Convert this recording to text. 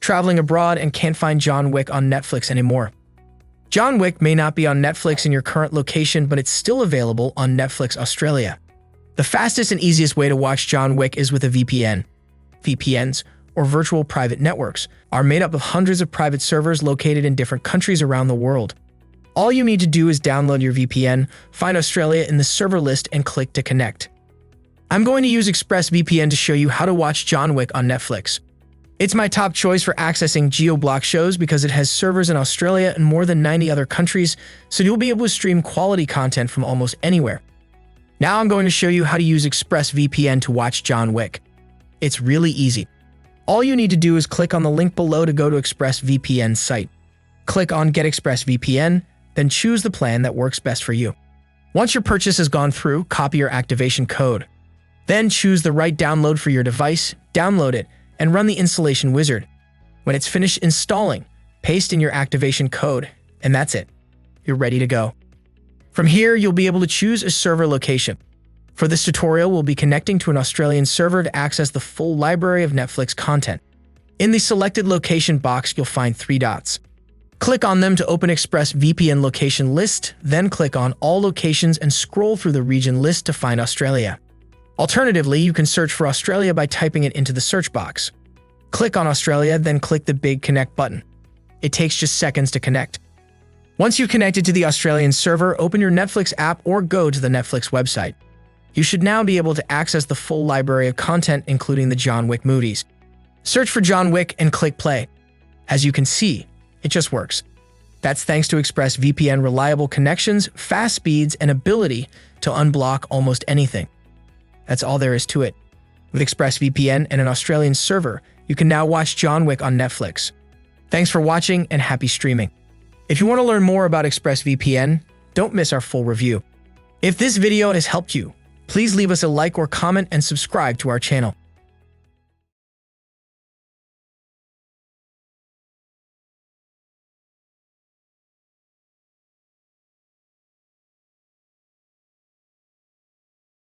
traveling abroad and can't find John Wick on Netflix anymore. John Wick may not be on Netflix in your current location, but it's still available on Netflix Australia. The fastest and easiest way to watch John Wick is with a VPN. VPNs, or virtual private networks, are made up of hundreds of private servers located in different countries around the world. All you need to do is download your VPN, find Australia in the server list, and click to connect. I'm going to use ExpressVPN to show you how to watch John Wick on Netflix. It's my top choice for accessing geo-block shows because it has servers in Australia and more than 90 other countries, so you'll be able to stream quality content from almost anywhere. Now I'm going to show you how to use ExpressVPN to watch John Wick. It's really easy. All you need to do is click on the link below to go to ExpressVPN's site. Click on Get ExpressVPN, then choose the plan that works best for you. Once your purchase has gone through, copy your activation code. Then choose the right download for your device, download it, and run the installation wizard. When it's finished installing, paste in your activation code, and that's it. You're ready to go. From here, you'll be able to choose a server location. For this tutorial, we'll be connecting to an Australian server to access the full library of Netflix content. In the selected location box, you'll find 3 dots. Click on them to open ExpressVPN location list, then click on all locations and scroll through the region list to find Australia. Alternatively, you can search for Australia by typing it into the search box. Click on Australia, then click the big Connect button. It takes just seconds to connect. Once you've connected to the Australian server, open your Netflix app or go to the Netflix website. You should now be able to access the full library of content, including the John Wick movies. Search for John Wick and click play. As you can see, it just works. That's thanks to ExpressVPN reliable connections, fast speeds, and ability to unblock almost anything. That's all there is to it. With ExpressVPN and an Australian server, you can now watch John Wick on Netflix. Thanks for watching and happy streaming. If you want to learn more about ExpressVPN, don't miss our full review. If this video has helped you, please leave us a like or comment and subscribe to our channel.